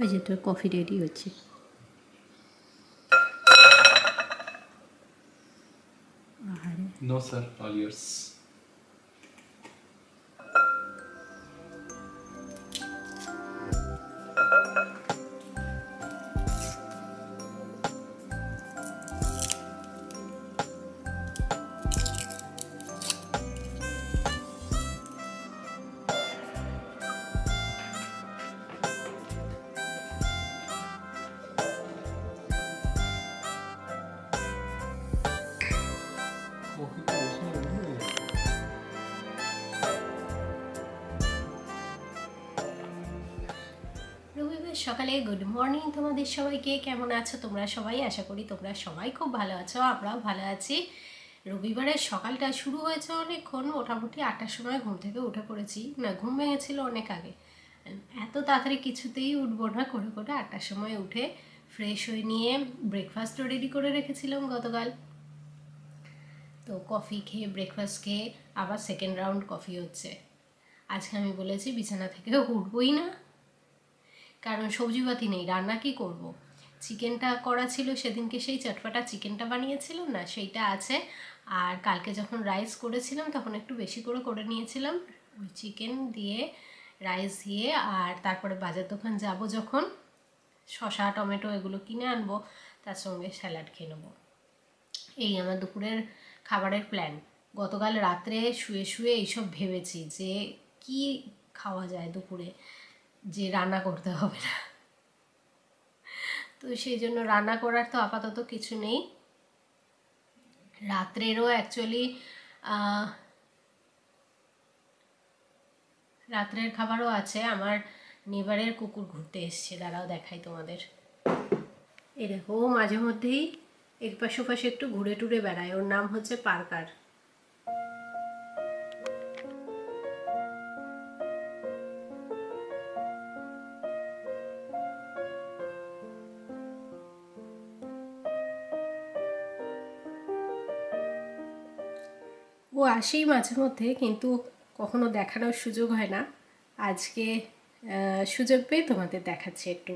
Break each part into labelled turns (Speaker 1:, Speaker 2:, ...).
Speaker 1: ওই যে তোর কফি রেডি হচ্ছে।
Speaker 2: No, sir. All yours.
Speaker 1: রবিবার সকালে গুড মর্নিং তোমাদের সবাইকে। কেমন আছো তোমরা সবাই? আশা করি তোমরা সবাই খুব ভালো আছো, আমরাও ভালো আছি। রবিবারের সকালটা শুরু হয়েছে অনেকক্ষণ, মোটামুটি 8টার সময় ঘুম থেকে উঠে পড়েছি। না, ঘুম ভেঙেছিল অনেক আগে। এত তাড়াতাড়ি কিছুতেই উঠবো না, করে করে 8টার সময় উঠে ফ্রেশ হয়ে নিয়ে ব্রেকফাস্টও রেডি করে রেখেছিলাম গতকাল। তো কফি খেয়ে, ব্রেকফাস্ট খেয়ে আবার সেকেন্ড রাউন্ড কফি হচ্ছে। আজকে আমি বলেছি বিছানা থেকে উঠবই না, কারণ সবজিপাতি নেই, রান্না কি করব। চিকেনটা করা ছিল সেদিনকে, সেই চটপাটা চিকেনটা বানিয়েছিলাম না, সেইটা আছে। আর কালকে যখন রাইস করেছিলাম তখন একটু বেশি করে করে নিয়েছিলাম। ওই চিকেন দিয়ে, রাইস দিয়ে, আর তারপরে বাজার দোকান যাব যখন, শসা টমেটো এগুলো কিনে আনবো, তার সঙ্গে স্যালাড খেয়ে নেবো। এই আমার দুপুরের খাবারের প্ল্যান। গতকাল রাত্রে শুয়ে শুয়ে এইসব ভেবেছি যে কি খাওয়া যায় দুপুরে, যে রান্না করতে হবে না। তো সেই জন্য রান্না করার তো আপাতত কিছু নেই। রাত্রেরও অ্যাকচুয়ালি রাত্রের খাবারও আছে। আমার নেবারের কুকুর ঘুরতে এসছে, দাঁড়াও দেখাই তোমাদের। এই দেখো, ও মাঝে মধ্যেই এপাশ ওপাশে একটু ঘুরে টুরে বেড়ায়। ওর নাম হচ্ছে পার্কার। ও আসেই মাঝে মধ্যে, কিন্তু কখনো দেখানোর সুযোগ হয় না। আজকে সুযোগ পেয়ে তোমাদের দেখাচ্ছি একটু।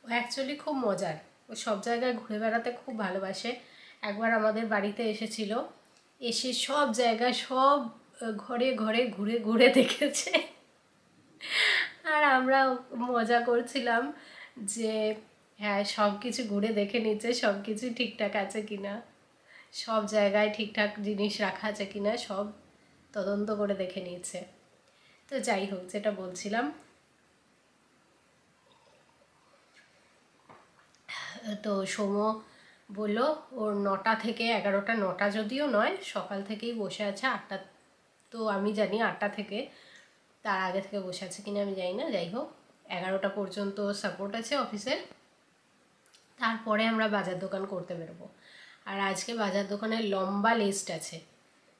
Speaker 1: ও অ্যাকচুয়ালি খুব মজার, ও সব জায়গায় ঘুরে বেড়াতে খুব ভালোবাসে। একবার আমাদের বাড়িতে এসেছিল, এসে সব জায়গায়, সব ঘরে ঘরে ঘুরে ঘুরে দেখেছে। আর আমরা মজা করছিলাম যে হ্যাঁ, সব কিছু ঘুরে দেখে নিচ্ছে, সব কিছু ঠিকঠাক আছে কিনা, সব জায়গায় ঠিকঠাক জিনিস রাখা আছে কিনা, সব তদন্ত করে দেখে নিচ্ছে। তো যাই হোক, যেটা বলছিলাম, তো সৌম্য বলল ওর 9টা থেকে 11টা, 9টা যদিও নয়, সকাল থেকেই বসে আছে। 8টা তো আমি জানি, 8টা থেকে, তার আগে থেকে বসে আছে কিনা আমি জানি না। যাই হোক, 11টা পর্যন্ত সাপোর্ট আছে অফিসের। তারপরে আমরা বাজার দোকান করতে বেরোবো। আর আজকে বাজার দোকানের লম্বা লিস্ট আছে।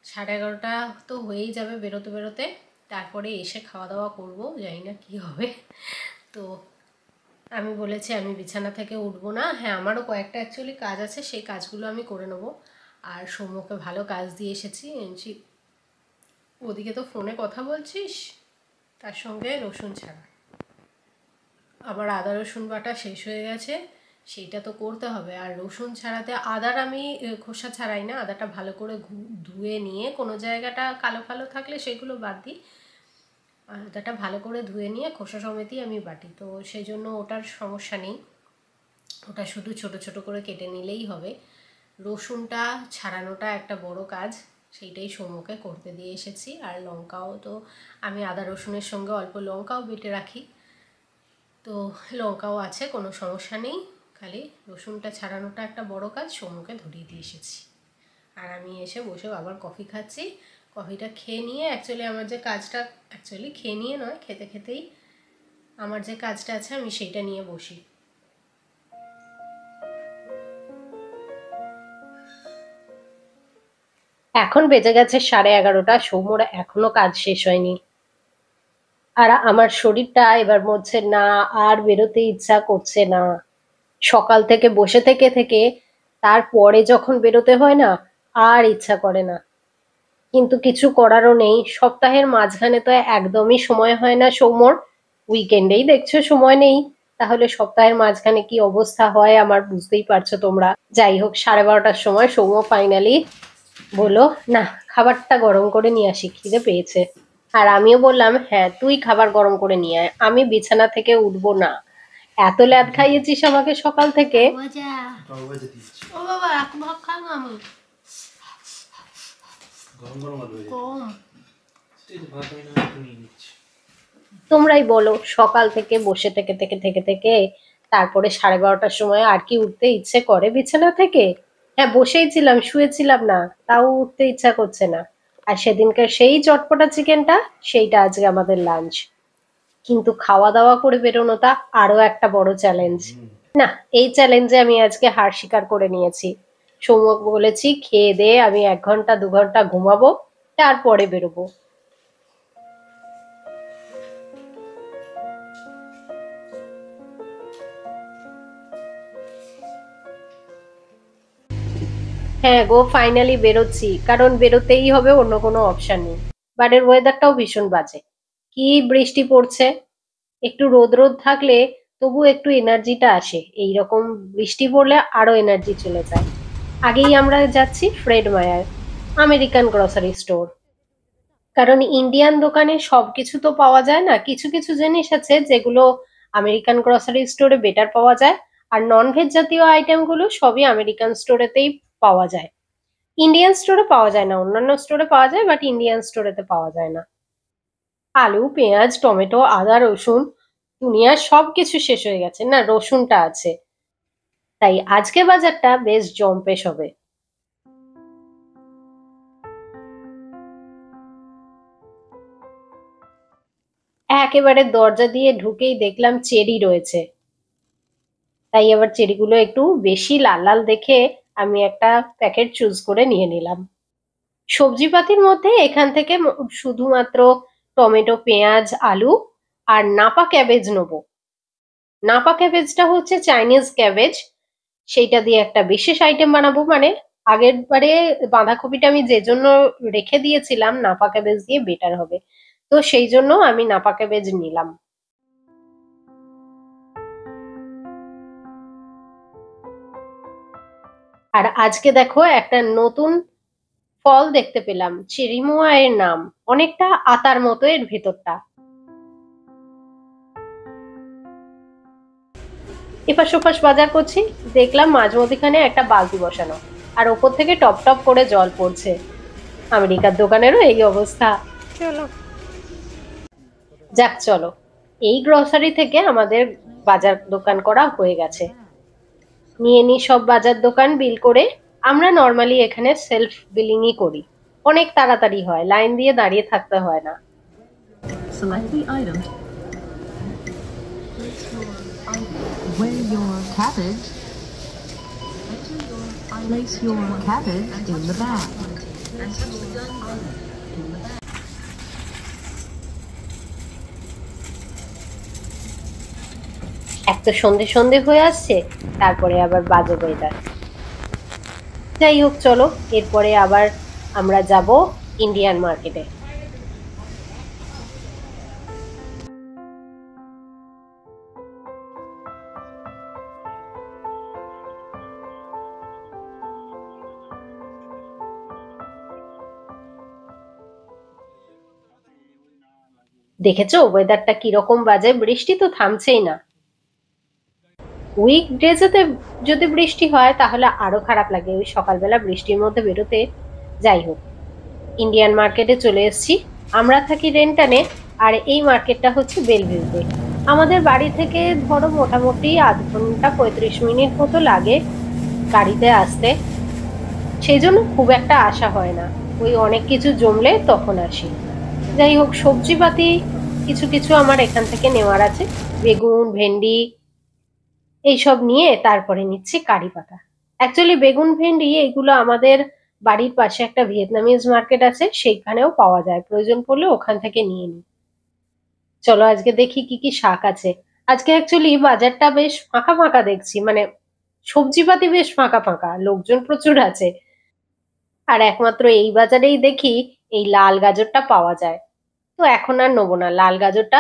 Speaker 1: 11:30 তো হয়েই যাবে বেরোতে বেরোতে। তারপরে এসে খাওয়া দাওয়া করবো, জানি না কী হবে। তো আমি বলেছি আমি বিছানা থেকে উঠবো না। হ্যাঁ, আমারও কয়েকটা অ্যাকচুয়ালি কাজ আছে, সেই কাজগুলো আমি করে নেবো। আর সৌম্যকে ভালো কাজ দিয়ে এসেছি। ওদিকে তো ফোনে কথা বলছিস, তার সঙ্গে রসুন ছাড়া, আবার আদা রসুন বাটা শেষ হয়ে গেছে, সেইটা তো করতে হবে। আর রসুন ছাড়াতে, আদার আমি খোসা ছাড়াই না, আদাটা ভালো করে ধুয়ে নিয়ে, কোনো জায়গাটা কালো কালো থাকলে সেগুলো বাদ দিই, আদাটা ভালো করে ধুয়ে নিয়ে খোসা সমেতই আমি বাটি। তো সেই জন্য ওটার সমস্যা নেই, ওটা শুধু ছোট ছোট করে কেটে নিলেই হবে। রসুনটা ছাড়ানোটা একটা বড় কাজ, সেইটাই সৌম্যকে করতে দিয়ে এসেছি। আর লঙ্কাও তো আমি আদা রসুনের সঙ্গে অল্প লঙ্কাও বেটে রাখি, তো লঙ্কাও আছে, কোনো সমস্যা নেই। খালি রসুনটা ছাড়ানোটা একটা বড় কাজ, সৌম্যকে ধরিয়ে দিয়ে এসেছি। আর আমি এসে বসে আবার কফি খাচ্ছি। কফিটা খেয়ে নিয়ে অ্যাকচুয়ালি আমার যে কাজটা, অ্যাকচুয়ালি খেয়ে নিয়ে নয়, খেতে খেতেই আমার যে কাজটা আছে আমি সেইটা নিয়ে বসি। এখন বেজে গেছে 11:30, সৌম্যর এখনো কাজ শেষ হয়নি। আর আমার শরীরটা এবার বলছে না, আর বেরোতে ইচ্ছা করছে না। সকাল থেকে বসে থেকে থেকে তারপরে যখন বেরোতে হয় না, আর ইচ্ছা করে না। কিন্তু কিছু করারও নেই, সপ্তাহের মাঝখানে তো একদমই সময় হয় না সৌম্যর। উইকেন্ডেই দেখছো সময় নেই, তাহলে সপ্তাহের মাঝখানে কি অবস্থা হয় আমার বুঝতেই পারছো তোমরা। যাই হোক, 12:30টার সময় সৌম্য ফাইনালি বললো, না খাবারটা গরম করে নিয়ে আসি, খিদে পেয়েছে। আর আমিও বললাম, হ্যাঁ তুই খাবার গরম করে নিয়ে আয়, আমি বিছানা থেকে উঠবো না। এত ল্যাদ খাইয়েছিস আমাকে সকাল থেকে। ও বাবা, এক ভাগ খাও না, আমি তোমরাই বলো, সকাল থেকে বসে থেকে থেকে থেকে থেকে তারপরে 12:30টার সময় আর কি উঠতে ইচ্ছে করে বিছানা থেকে? হ্যাঁ বসেই ছিলাম, শুয়েছিলাম না, তাও উঠতে ইচ্ছা করছে না। আর সেদিনকার সেই চটপটা চিকেনটা, সেইটা আজকে আমাদের লাঞ্চ। কিন্তু খাওয়া দাওয়া করে বেরোনোটা আরো একটা বড় চ্যালেঞ্জ। না, এই চ্যালেঞ্জে আমি আজকে হার স্বীকার করে নিয়েছি। সৌম্যক বলেছি খেয়ে দিয়ে আমি 1 ঘন্টা 2 ঘন্টা ঘুমাবো, তারপরে বেরোবো। হ্যাঁ গো, ফাইনালি বেরোচ্ছি, কারণ বেরোতেই হবে, অন্য কোনো অপশন নেই। বাইরের ওয়েদারটাও ভীষণ বাজে, কি বৃষ্টি পড়ছে। একটু রোদ রোদ থাকলে তবু একটু এনার্জিটা আসে, এইরকম বৃষ্টি পড়লে আরো এনার্জি চলে যায়। আগেই আমরা যাচ্ছি ফ্রেড মায়ার, আমেরিকান গ্রসারি স্টোর। কারণ ইন্ডিয়ান দোকানে সবকিছু তো পাওয়া যায় না, কিছু কিছু জিনিস আছে যেগুলো আমেরিকান গ্রসারি স্টোরে বেটার পাওয়া যায়। আর নন ভেজ জাতীয় আইটেমগুলো সবই আমেরিকান স্টোরেতেই পাওয়া যায়। ইন্ডিয়ান স্টোরে পাওয়া যায় না, অন্যান্য স্টোরে পাওয়া যায়, বাট ইন্ডিয়ান স্টোরেতে পাওয়া যায় না। আলু, পেঁয়াজ, টমেটো, আদা, রসুন, দুনিয়ার সবকিছু শেষ হয়ে গেছে, না রসুনটা আছে। তাই আজকে বাজারটা বেশ জম্পেশ হবে। একেবারে দরজা দিয়ে ঢুকেই দেখলাম চেরি রয়েছে, তাই আবার চেরিগুলো একটু বেশি লাল লাল দেখে আমি একটা প্যাকেট চুজ করে নিয়ে নিলাম। সবজিপাতির মধ্যে এখান থেকে শুধুমাত্র টমেটো, পেঁয়াজ, আলু আর নাপা ক্যাবেজ নেবো। নাপা ক্যাবেজটা হচ্ছে চাইনিজ ক্যাবেজ, সেইটা দিয়ে একটা বিশেষ আইটেম বানাবো। মানে আগের বারে বাঁধাকপিটা আমি যে জন্য রেখে দিয়েছিলাম, নাপা ক্যাবেজ দিয়ে বেটার হবে, তো সেই জন্য আমি নাপা ক্যাবেজ নিলাম। আর আজকে দেখো একটা নতুন ফল দেখতে পেলাম, চেরিমোয়া এর নাম, অনেকটা আতার মতো এর ভেতরটা। এপাশ ওপাশ বাজার করছি, দেখলাম মাঝ মধ্যিখানে একটা বালতি বসানো, আর ওপর থেকে টপ টপ করে জল পড়ছে। আমেরিকার দোকানেরও এই অবস্থা। চলো যাক, চলো এই গ্রসারি থেকে আমাদের বাজার দোকান করা হয়ে গেছে। নিয়ে নি সব বাজার দোকান বিল করে। আমরা নর্মালি এখানে সেলফ বিলিংই করি, অনেক তাড়াতাড়ি হয়, লাইন দিয়ে দাঁড়িয়ে থাকতে হয় না।
Speaker 3: Select the item. Weigh your cabbage. Place your cabbage in the bag.
Speaker 1: এক তো সন্ধে সন্ধে হয়ে আসছে, তারপরে আবার বাজে ওয়েদার। যাই হোক চলো, এরপরে আবার আমরা যাব ইন্ডিয়ান মার্কেটে। দেখেছো ওয়েদারটা কিরকম বাজে, বৃষ্টি তো থামছেই না। উইকডেজেতে যদি বৃষ্টি হয় তাহলে আরো খারাপ লাগে, ওই সকালবেলা বৃষ্টির মধ্যে বেরোতে। যাই হোক, ইন্ডিয়ান মার্কেটে চলে এসেছি। আমরা থাকি রেন্টানে, আর এই মার্কেটটা হচ্ছে বেলভিউতে। আমাদের বাড়ি থেকে ধরো মোটামুটি 1/2 ঘন্টা 35 মিনিট মতো লাগে গাড়িতে আসতে, সেই জন্য খুব একটা আসা হয় না, ওই অনেক কিছু জমলে তখন আসি। যাই হোক, সবজিপাতি কিছু কিছু আমার এখান থেকে নেওয়ার আছে, বেগুন, ভেন্ডি এইসব নিয়ে তারপরে নিচ্ছি কারি পাতা। অ্যাকচুয়ালি বেগুন, ভেন্ডি এইগুলো আমাদের বাড়ির পাশে একটা ভিয়েতনামিজ মার্কেট আছে, সেইখানেও পাওয়া যায়, প্রয়োজন পড়লে ওখান থেকে নিয়ে নিই। চলো আজকে দেখি কি কি শাক আছে। আজকে অ্যাকচুয়ালি বাজারটা বেশ ফাঁকা ফাঁকা দেখছি, মানে সবজিপাতি বেশ ফাঁকা ফাঁকা, লোকজন প্রচুর আছে। আর একমাত্র এই বাজারেই দেখি এই লাল গাজরটা পাওয়া যায়। তো এখন আর নেবো না লাল গাজরটা,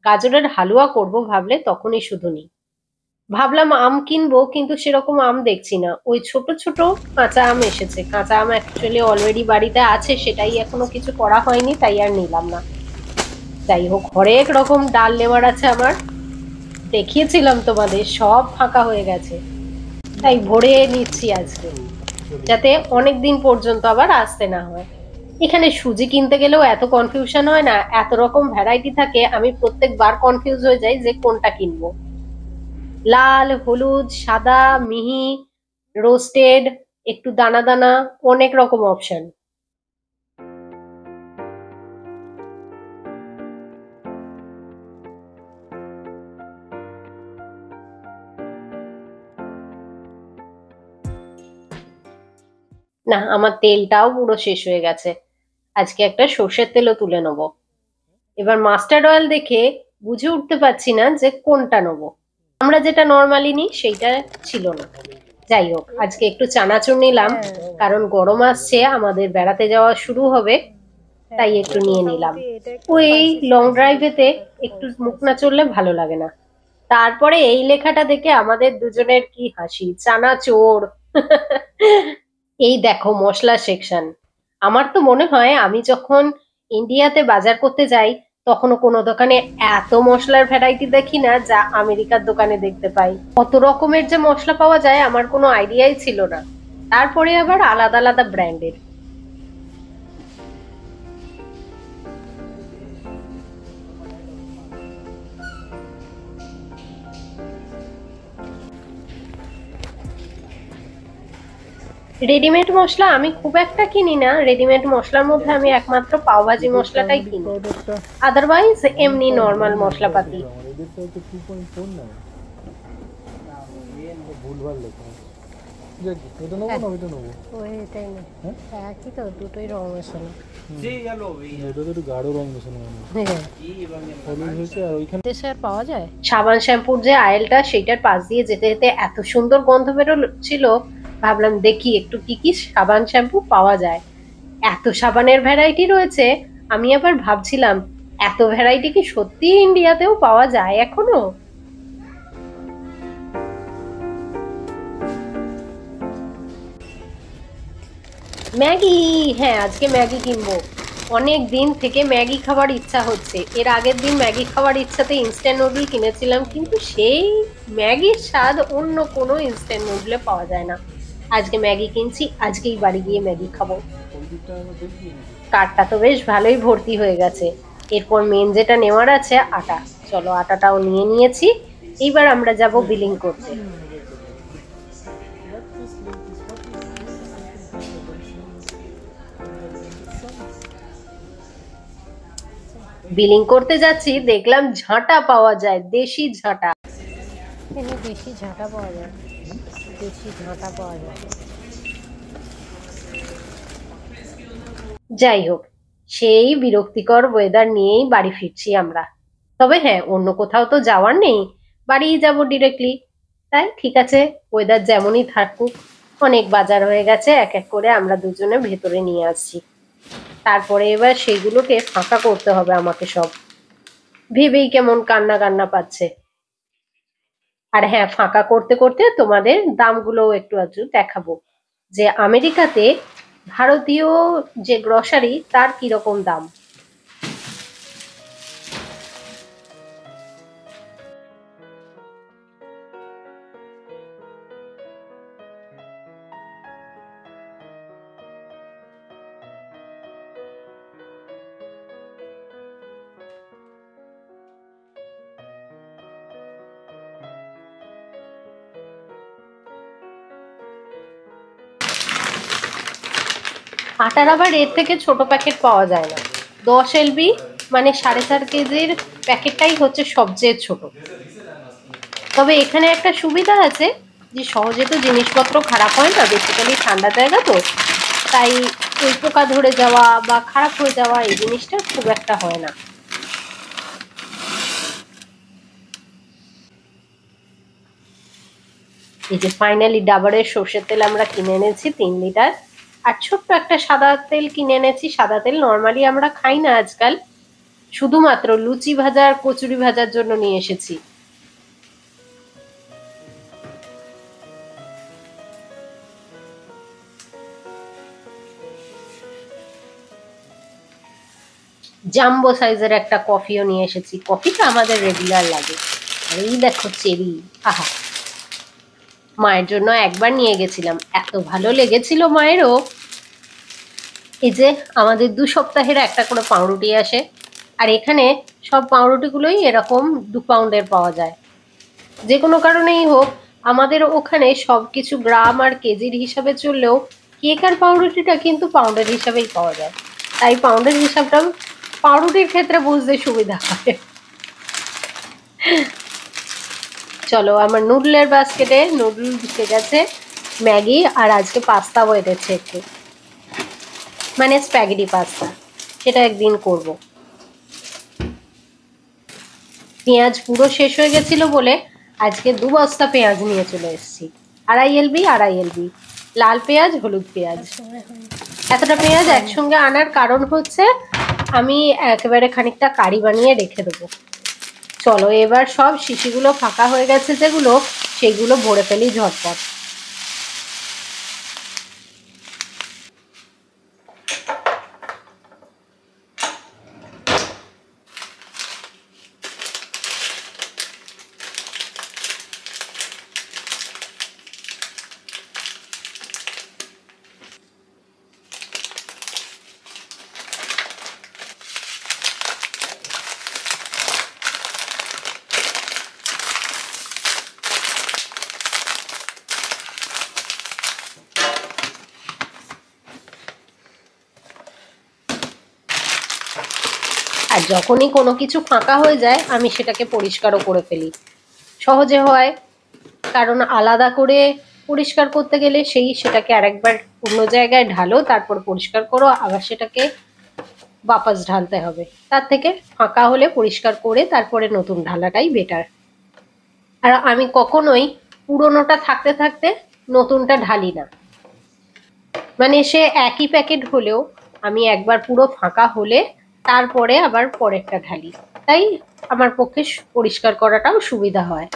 Speaker 1: গাজরের হালুয়া করব ভাবলে তখনই শুধু নিই। ভাবলাম আম কিনবো, কিন্তু সেরকম আম দেখছি না। ওই ছোট ছোট কাঁচা আম এসেছে, কাঁচা আম অ্যাকচুয়ালি অলরেডি বাড়িতে আছে, সেটাই এখনো কিছু করা হয়নি, তাই আর নিলাম না। যাই হোক, হরেক রকম ডাল নেওয়ার আছে আমার, দেখিয়েছিলাম তোমাদের, সব ফাঁকা হয়ে গেছে, তাই ভরে নিচ্ছি আজকে, যাতে অনেক দিন পর্যন্ত আবার আসতে না হয়। এখানে সুজি কিনতে গেলেও এত কনফিউশন হয় না, এত রকম ভ্যারাইটি থাকে, আমি প্রত্যেকবার কনফিউজ হয়ে যাই যে কোনটা কিনবো। লাল, হলুদ, সাদা, মিহি, রোস্টেড, একটু দানা দানা, অনেক রকম অপশন। না, আমার তেলটাও পুরো শেষ হয়ে গেছে, আজকে একটা সর্ষের তেলও তুলে নেবো। এবার মাস্টার্ড অয়েল দেখে বুঝে উঠতে পারছি না যে কোনটা নেবো। আমরা যেটা নর্মালি নিই সেইটা ছিল না। যাই হোক, আজকে একটু চানাচুর নিলাম, কারণ গরম আসছে, আমাদের বেড়াতে যাওয়া শুরু হবে, তাই একটু নিয়ে নিলাম। ওই লং ড্রাইভেতে একটু মুখ না চললে ভালো লাগে না। তারপরে এই লেখাটা দেখে আমাদের দুজনের কি হাসি, চানাচোর। এই দেখো মশলা সেকশন। আমার তো মনে হয় আমি যখন ইন্ডিয়াতে বাজার করতে যাই, তখনও কোনো দোকানে এত মশলার ভ্যারাইটি দেখি না যা আমেরিকার দোকানে দেখতে পাই। কত রকমের যে মশলা পাওয়া যায় আমার কোনো আইডিয়াই ছিল না, তারপরে আবার আলাদা আলাদা ব্র্যান্ডের। রেডিমেড মশলা আমি খুব একটা কিনি না, রেডিমেড মশলার মধ্যে আমি একমাত্র পাওভাজি মশলাটাই কিনি, আদারওয়াইজ এমনি নর্মাল মশলাপাতি। সাবান শ্যাম্পুর যে আয়েলটা, সেইটার পাশ দিয়ে যেতে যেতে এত সুন্দর গন্ধ বেরোচ্ছিল, ভাবলাম দেখি একটু কি কি সাবান শ্যাম্পু পাওয়া যায়। এত সাবানের ভ্যারাইটি রয়েছে, আমি আবার ভাবছিলাম এত ভ্যারাইটি কি সত্যি ইন্ডিয়াতেও পাওয়া যায় এখনো। ম্যাগি, হ্যাঁ আজকে ম্যাগি কিনবো। অনেক দিন থেকে ম্যাগি খাবার ইচ্ছা হচ্ছে। এর আগের দিন ম্যাগি খাওয়ার ইচ্ছাতে ইনস্ট্যান্ট নুডল কিনেছিলাম, কিন্তু সেই ম্যাগির স্বাদ অন্য কোনো ইনস্ট্যান্ট নুডলে পাওয়া যায় না। আজকে ম্যাগি কিনছি, আজকেই বাড়ি গিয়ে ম্যাগি খাবো। কার্ডটা তো বেশ ভালোই ভর্তি হয়ে গেছে। এরপর মেন যেটা নেওয়ার আছে আটা, চলো আটাটাও নিয়ে নিয়েছি। এইবার আমরা যাব বিলিং করতে। বিলিং করতে যাচ্ছি, দেখলাম ঝাঁটা পাওয়া যায়, দেশি ঝাঁটা। দেশি ঝাঁটা পাওয়া যায়, দেশি ঝাঁটা পাওয়া যায়। যাই হোক, সেই বিরক্তিকর ওয়েদার নিয়েই বাড়ি ফিরছি আমরা। তবে হ্যাঁ, অন্য কোথাও তো যাওয়ার নেই, বাড়িই যাব ডিরেক্টলি। তাই ঠিক আছে, ওয়েদার যেমনই থাকুক, অনেক বাজার হয়ে গেছে, এক এক করে আমরা দুজনে ভেতরে নিয়ে আসছি। তারপরে এবার সেইগুলোকে ফাঁকা করতে হবে আমাকে, সব ভেবেই কেমন কান্না কান্না পাচ্ছে। আর হ্যাঁ, ফাঁকা করতে করতে তোমাদের দামগুলোও একটু আধটু দেখাবো, যে আমেরিকাতে ভারতীয় যে গ্রসারি তার কিরকম দাম। আটার আবার এর থেকে ছোট প্যাকেট পাওয়া যায় না, 10 LB মানে 4.5 কেজির প্যাকেটটাই হচ্ছে সবচেয়ে ছোট। তবে এখানে একটা সুবিধা আছে যে সহজে তো জিনিসপত্র খারাপ হয় না, বেসিক্যালি ঠান্ডা জায়গা তো, তাই ওই পোকা ধরে যাওয়া বা খারাপ হয়ে যাওয়া এই জিনিসটা খুব একটা হয় না। এই যে ফাইনালি ডাবরের সর্ষের তেল আমরা কিনে এনেছি 3 লিটার, আর ছোট্ট একটা সাদা তেল কিনে এনেছি। সাদা তেল নর্মালি আমরা খাই না আজকাল, শুধুমাত্র লুচি ভাজা আর কচুরি ভাজার জন্য নিয়ে এসেছি। জাম্বো সাইজের একটা কফিও নিয়ে এসেছি। কফিটা আমাদের রেগুলার লাগে। আর এই দেখো চেরি, আহা, মায়ের জন্য একবার নিয়ে গেছিলাম, এত ভালো লেগেছিল মায়েরও। এই যে আমাদের 2 সপ্তাহের একটা করে পাউরুটি আসে, আর এখানে সব পাউরুটিগুলোই এরকম 2 পাউন্ডের পাওয়া যায়। যে কোনো কারণেই হোক, আমাদের ওখানে সব কিছু গ্রাম আর কেজির হিসাবে চললেও কেক আর পাউরুটিটা কিন্তু পাউন্ডের হিসাবেই পাওয়া যায়। তাই পাউন্ডের হিসাবটা পাউরুটির ক্ষেত্রে বুঝতে সুবিধা হয়। চলো, আমার নুডলের বাস্কেটে নুডল ঢুকে গেছে, ম্যাগি আর আজকে পাস্তাও এনেছে একটু, মানে স্প্যাগেটি পাস্তা, সেটা একদিন করব। পেঁয়াজ পুরো শেষ হয়ে গেছিল বলে আজকে 2 বস্তা পেঁয়াজ নিয়ে চলে এসেছি। 2.5 LB 2.5 LB লাল পেঁয়াজ, হলুদ পেঁয়াজ। এতটা পেঁয়াজ একসঙ্গে আনার কারণ হচ্ছে আমি একেবারে খানিকটা কারি বানিয়ে রেখে দেবো। চলো, এবার সব শিশিগুলো ফাঁকা হয়ে গেছে যেগুলো, সেইগুলো ভরে ফেলি ঝটপট। আর যখনই কোনো কিছু ফাঁকা হয়ে যায় আমি সেটাকে পরিষ্কারও করে ফেলি, সহজে হয়। কারণ আলাদা করে পরিষ্কার করতে গেলে সেটাকে আরেকবার অন্য জায়গায় ঢালো, তারপর পরিষ্কার করো, আবার সেটাকে বাপাস ঢালতে হবে। তার থেকে ফাঁকা হলে পরিষ্কার করে তারপরে নতুন ঢালাটাই বেটার। আর আমি কখনোই পুরোনোটা থাকতে থাকতে নতুনটা ঢালি না, মানে সে একই প্যাকেট হলেও আমি একবার পুরো ফাঁকা হলে তারপরে আবার পরেরটা ঢালি, তাই আমার পক্ষে পরিষ্কার করাটাও সুবিধা হয়।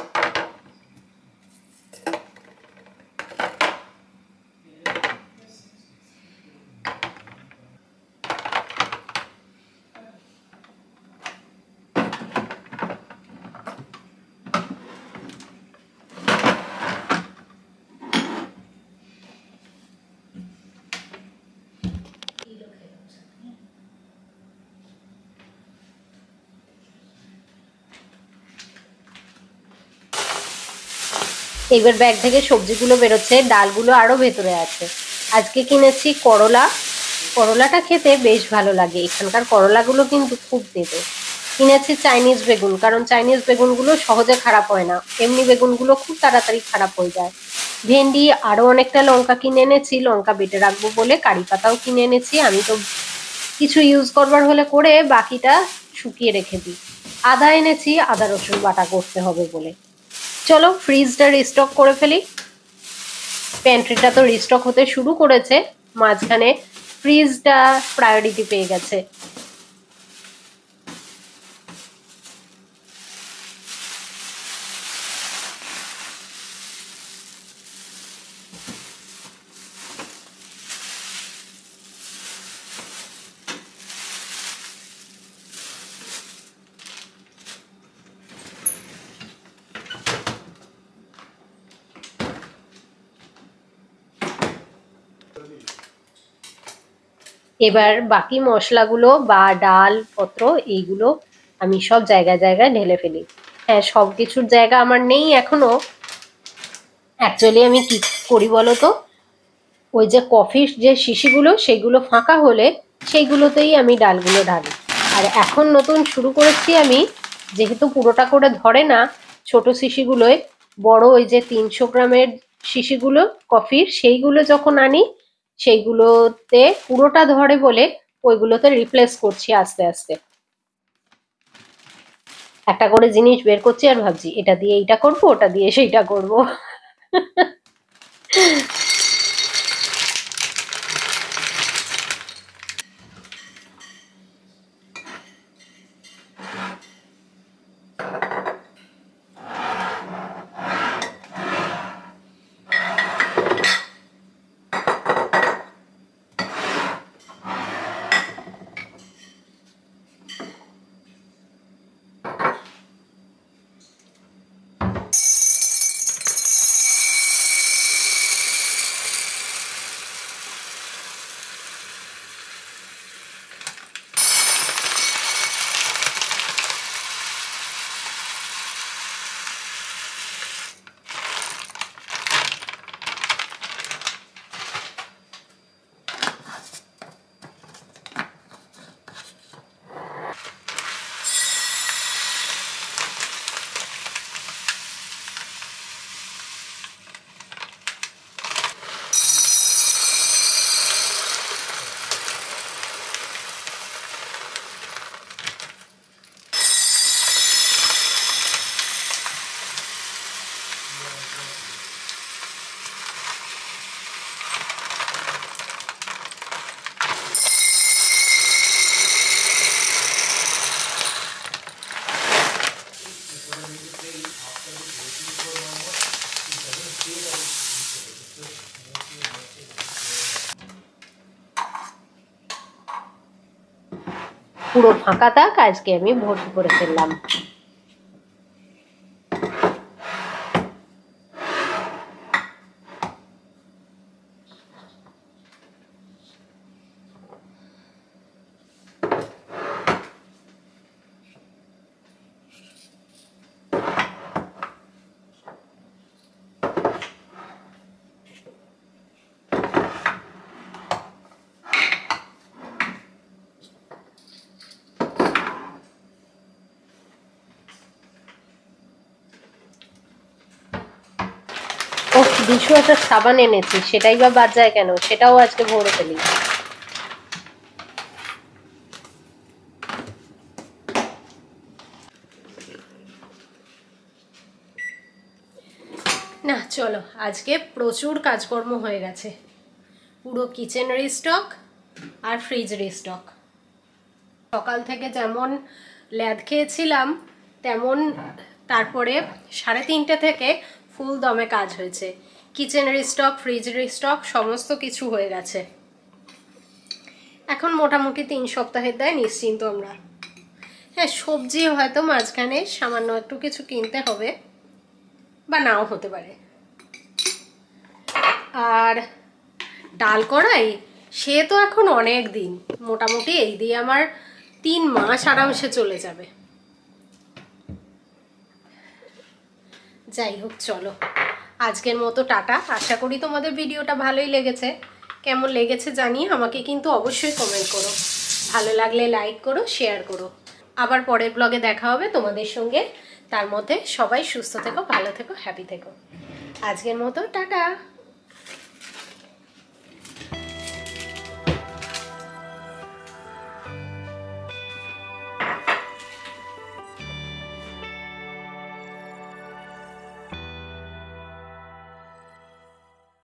Speaker 1: এইবার ব্যাগ থেকে সবজিগুলো বেরোচ্ছে, ডালগুলো আরো ভেতরে আছে। আজকে কিনেছি করলা, করলাটা খেতে বেশ ভালো লাগে, এখানকার করলাগুলো কিন্তু খুব তেতো। কিনেছি চাইনিজ বেগুন, কারণ চাইনিজ বেগুনগুলো সহজে খারাপ হয় না, এমনি বেগুনগুলো খুব তাড়াতাড়ি খারাপ হয়ে যায়। ভেন্ডি, আরো অনেকটা লঙ্কা কিনে এনেছি, লঙ্কা বেটে রাখবো বলে। কারি পাতাও কিনে এনেছি, আমি তো কিছু ইউজ করবার হলে করে বাকিটা শুকিয়ে রেখে দিই। আদা এনেছি, আদা রসুন বাটা করতে হবে বলে। চলো ফ্রিজটা রিস্টক করে ফেলি। প্যান্ট্রিটা তো রিস্টক হতে শুরু করেছে, মাঝখানে ফ্রিজটা প্রায়োরিটি পেয়ে গেছে। এবার বাকি মশলাগুলো বা ডাল পত্র এইগুলো আমি সব জায়গায় জায়গায় ঢেলে ফেলি। হ্যাঁ, সব কিছুর জায়গা আমার নেই এখনো। অ্যাকচুয়ালি আমি কি করি বলো তো, ওই যে কফির যে শিশিগুলো সেইগুলো ফাঁকা হলে সেইগুলোতেই আমি ডালগুলো ঢালি। আর এখন নতুন শুরু করেছি আমি, যেহেতু পুরোটা করে ধরে না, ছোট শিশিগুলোয় বড় ওই যে 300 গ্রামের শিশিগুলো কফির, সেইগুলো যখন আনি সেইগুলোতে পুরোটা ধরে বলে ওইগুলোতে রিপ্লেস করছি আস্তে আস্তে। একটা করে জিনিস বের করছি আর ভাবছি এটা দিয়ে এইটা করবো, ওটা দিয়ে সেইটা করবো। পুরো ফাঁকা থাক, আজকে আমি ভর্তি করে ফেললাম। ও ডিশওয়াশার সাবান এনেছি, সেটাই বা বাদ যায় কেন, সেটাও আজকে ভরে ফেলি। না চলো, আজকে প্রচুর কাজকর্ম হয়ে গেছে। পুরো কিচেন রিস্টক আর ফ্রিজ রিস্টক। সকাল থেকে যেমন ল্যাদ খেয়েছিলাম তেমন তারপরে 3:30 থেকে ফুল দমে কাজ হয়েছে। কিচেন রিস্টক, ফ্রিজ রিস্টক সমস্ত কিছু হয়ে গেছে। এখন মোটামুটি 3 সপ্তাহের দায় নিশ্চিন্ত আমরা। হ্যাঁ, সবজি হয়তো মাঝখানে সামান্য একটু কিছু কিনতে হবে বা নাও হতে পারে। আর ডাল কড়াই সে তো এখন অনেক দিন, মোটামুটি এই দিয়ে আমার 3 মাস আরামসে চলে যাবে। যাই হোক, চলো আজকের মতো টাটা। আশা করি তোমাদের ভিডিওটা ভালোই লেগেছে। কেমন লেগেছে জানিয়ে আমাকে কিন্তু অবশ্যই কমেন্ট করো। ভালো লাগলে লাইক করো, শেয়ার করো। আবার পরের ব্লগে দেখা হবে তোমাদের সঙ্গে। তার মধ্যে সবাই সুস্থ থেকো, ভালো থেকো, হ্যাপি থেকো। আজকের মতো টাটা।